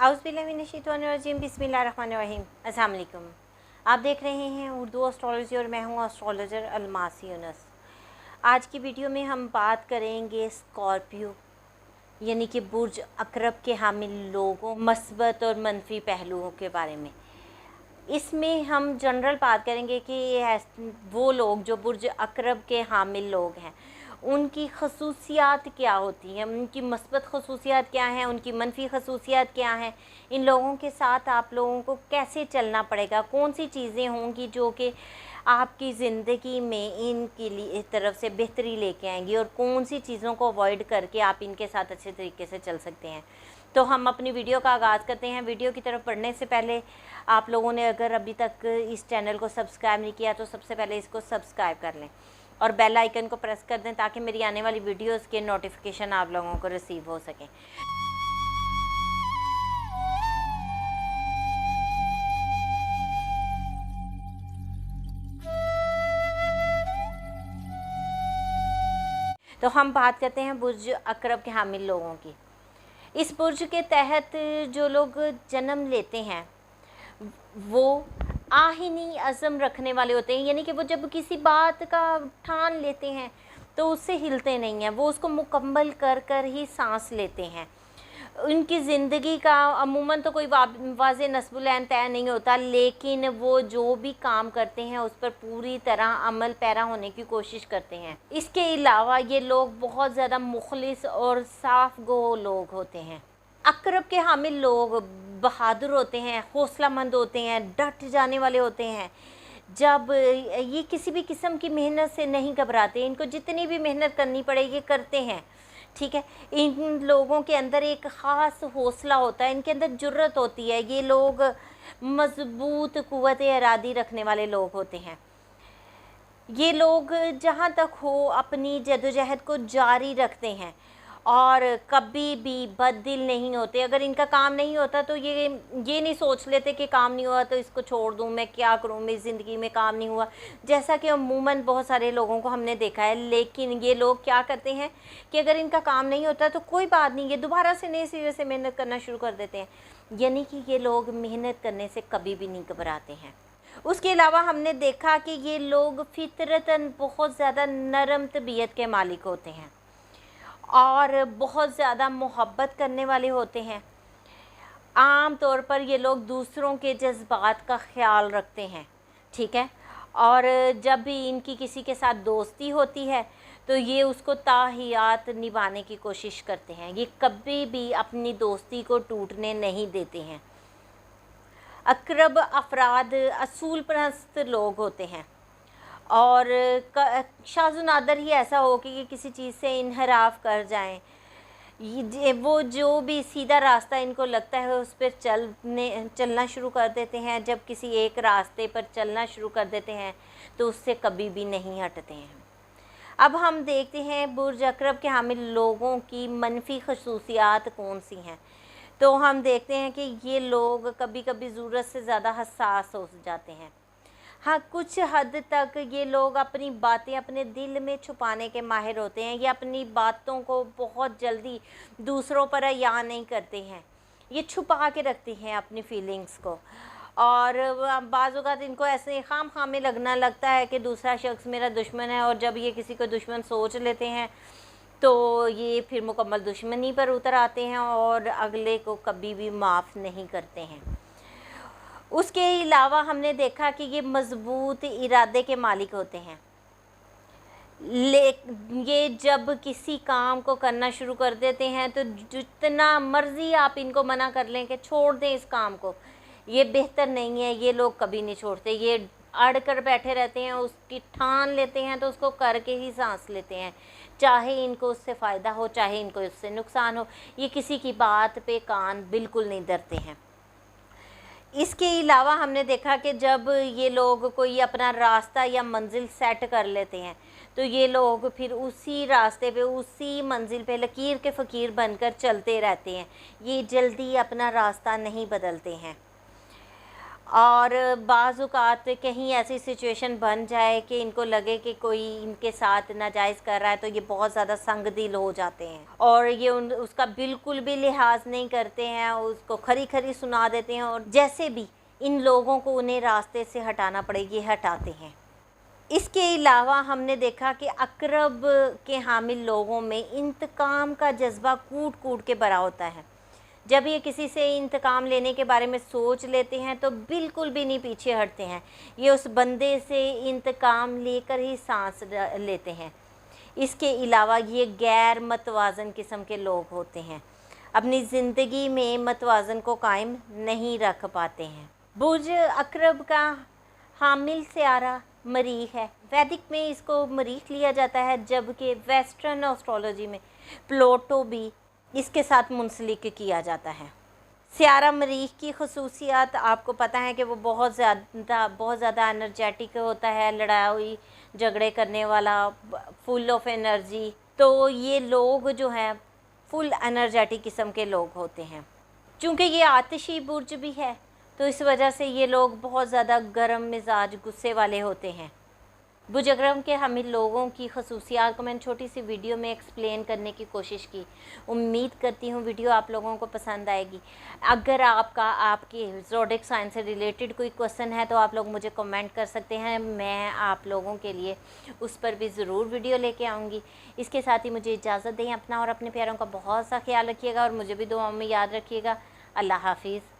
औज़ुबिल्लाहिमिनश्शैतानिर्रजीम बिस्मिल्लाहिर्रहमानिर्रहीम। अस्सलाम वालेकुम। आप देख रहे हैं उर्दू एस्ट्रोलॉजी और मैं हूँ एस्ट्रोलॉजर अलमास यूनुस। आज की वीडियो में हम बात करेंगे स्कॉर्पियो यानी कि बुर्ज अकरब के हामिल लोगों मस्बत और मनफी पहलुओं के बारे में। इसमें हम जनरल बात करेंगे कि वो लोग जो बुर्ज अकरब के हामिल लोग हैं उनकी खसूसियात क्या होती हैं, उनकी मस्बत खसूसियात क्या हैं, उनकी मनफी खसूसियात क्या हैं, इन लोगों के साथ आप लोगों को कैसे चलना पड़ेगा, कौन सी चीज़ें होंगी जो कि आपकी ज़िंदगी में इनके लिए तरफ से बेहतरी लेके आएंगी और कौन सी चीज़ों को अवॉइड करके आप इनके साथ अच्छे तरीके से चल सकते हैं। तो हम अपनी वीडियो का आगाज़ करते हैं। वीडियो की तरफ बढ़ने से पहले आप लोगों ने अगर अभी तक इस चैनल को सब्सक्राइब नहीं किया तो सबसे पहले इसको सब्सक्राइब कर लें और बेल आइकन को प्रेस कर दें ताकि मेरी आने वाली वीडियोस के नोटिफिकेशन आप लोगों को रिसीव हो सकें। तो हम बात करते हैं बुर्ज अकरब के हामिल लोगों की। इस बुर्ज के तहत जो लोग जन्म लेते हैं वो आहिनी अज़म रखने वाले होते हैं, यानी कि वो जब किसी बात का ठान लेते हैं तो उससे हिलते नहीं हैं, वो उसको मुकम्मल कर कर ही सांस लेते हैं। उनकी ज़िंदगी का अमूमन तो कोई वाज़े नस्बुल-ऐन तय नहीं होता, लेकिन वो जो भी काम करते हैं उस पर पूरी तरह अमल पैरा होने की कोशिश करते हैं। इसके अलावा ये लोग बहुत ज़्यादा मुखलिस और साफ़ गो लोग होते हैं। अकरब के हामिल लोग बहादुर होते हैं, हौसलामंद होते हैं, डट जाने वाले होते हैं। जब ये किसी भी किस्म की मेहनत से नहीं घबराते, इनको जितनी भी मेहनत करनी पड़े ये करते हैं, ठीक है। इन लोगों के अंदर एक ख़ास हौसला होता है, इनके अंदर जुर्रत होती है। ये लोग मज़बूत क़ुव्वत इरादी रखने वाले लोग होते हैं। ये लोग जहाँ तक हो अपनी जद्दोजहद को जारी रखते हैं और कभी भी बददिल नहीं होते। अगर इनका काम नहीं होता तो ये नहीं सोच लेते कि काम नहीं हुआ तो इसको छोड़ दूँ, मैं क्या करूँ, मेरी ज़िंदगी में काम नहीं हुआ, जैसा कि अमूमन बहुत सारे लोगों को हमने देखा है। लेकिन ये लोग क्या करते हैं कि अगर इनका काम नहीं होता तो कोई बात नहीं, ये दोबारा से नए सिरे से मेहनत करना शुरू कर देते हैं। यानी कि ये लोग मेहनत करने से कभी भी नहीं घबराते हैं। उसके अलावा हमने देखा कि ये लोग फितरतन बहुत ज़्यादा नरम तबीयत के मालिक होते हैं और बहुत ज़्यादा मोहब्बत करने वाले होते हैं। आम तौर पर ये लोग दूसरों के जज्बात का ख्याल रखते हैं, ठीक है। और जब भी इनकी किसी के साथ दोस्ती होती है तो ये उसको ताहियात निभाने की कोशिश करते हैं। ये कभी भी अपनी दोस्ती को टूटने नहीं देते हैं। अकरब अफराद असूल परस्त लोग होते हैं और शाज़ नादर ही ऐसा हो कि ये किसी चीज़ से इनहराफ कर जाएं। वो जो भी सीधा रास्ता इनको लगता है उस पर चलना शुरू कर देते हैं। जब किसी एक रास्ते पर चलना शुरू कर देते हैं तो उससे कभी भी नहीं हटते हैं। अब हम देखते हैं बुर्ज अकरब के हामिल लोगों की मनफी खसूसियात कौन सी हैं। तो हम देखते हैं कि ये लोग कभी कभी ज़रूरत से ज़्यादा हसास हो जाते हैं। हाँ, कुछ हद तक ये लोग अपनी बातें अपने दिल में छुपाने के माहिर होते हैं। ये अपनी बातों को बहुत जल्दी दूसरों पर अयान नहीं करते हैं, ये छुपा के रखते हैं अपनी फीलिंग्स को। और बाज़ औक़ात इनको ऐसे खाम में लगता है कि दूसरा शख्स मेरा दुश्मन है, और जब ये किसी को दुश्मन सोच लेते हैं तो ये फिर मुकम्मल दुश्मनी पर उतर आते हैं और अगले को कभी भी माफ़ नहीं करते हैं। उसके अलावा हमने देखा कि ये मज़बूत इरादे के मालिक होते हैं। ये जब किसी काम को करना शुरू कर देते हैं तो जितना मर्ज़ी आप इनको मना कर लें कि छोड़ दें इस काम को, ये बेहतर नहीं है, ये लोग कभी नहीं छोड़ते। ये अड़ कर बैठे रहते हैं, उसकी ठान लेते हैं तो उसको करके ही सांस लेते हैं, चाहे इनको उससे फ़ायदा हो चाहे इनको उससे नुकसान हो। ये किसी की बात पे कान बिल्कुल नहीं धरते हैं। इसके अलावा हमने देखा कि जब ये लोग कोई अपना रास्ता या मंजिल सेट कर लेते हैं तो ये लोग फिर उसी रास्ते पे उसी मंजिल पे लकीर के फ़कीर बनकर चलते रहते हैं। ये जल्दी अपना रास्ता नहीं बदलते हैं और बाज़ औक़ात कहीं ऐसी सिचुएशन बन जाए कि इनको लगे कि कोई इनके साथ नाजायज़ कर रहा है, तो ये बहुत ज़्यादा संगदिल हो जाते हैं और ये उसका बिल्कुल भी लिहाज नहीं करते हैं, उसको खरी खरी सुना देते हैं और जैसे भी इन लोगों को उन्हें रास्ते से हटाना पड़े ये हटाते हैं। इसके अलावा हमने देखा कि अक़रब के हामिल लोगों में इंतकाम का जज्बा कूट कूट के भरा होता है। जब ये किसी से इंतकाम लेने के बारे में सोच लेते हैं तो बिल्कुल भी नहीं पीछे हटते हैं, ये उस बंदे से इंतकाम लेकर ही सांस लेते हैं। इसके अलावा ये गैर मतवाज़न किस्म के लोग होते हैं, अपनी ज़िंदगी में मतवाज़न को कायम नहीं रख पाते हैं। बुर्ज अक़रब का हामिल सियारा मरीख़ है। वैदिक में इसको मरीख़ लिया जाता है, जबकि वेस्टर्न एस्ट्रोलॉजी में प्लूटो भी इसके साथ मुंसलिक किया जाता है। सियारा मरीख़ की ख़ुसूसियत आपको पता है कि वो बहुत ज़्यादा एनर्जेटिक होता है, लड़ाई झगड़े करने वाला, फुल ऑफ एनर्जी। तो ये लोग जो हैं फुल एनर्जेटिक किस्म के लोग होते हैं। चूँकि ये आतिशी बुर्ज भी है तो इस वजह से ये लोग बहुत ज़्यादा गर्म मिजाज गुस्से वाले होते हैं। बुर्ज अक़रब के हामिल लोगों की ख़ुसूसियात को मैंने छोटी सी वीडियो में एक्सप्लेन करने की कोशिश की। उम्मीद करती हूँ वीडियो आप लोगों को पसंद आएगी। अगर आपके ज़ोडिएक साइन से रिलेटेड कोई क्वेश्चन है तो आप लोग मुझे कमेंट कर सकते हैं, मैं आप लोगों के लिए उस पर भी ज़रूर वीडियो लेके आऊँगी। इसके साथ ही मुझे इजाज़त दें। अपना और अपने प्यारों का बहुत सा ख्याल रखिएगा और मुझे भी दुआओं में याद रखिएगा। अल्लाह हाफ़िज़।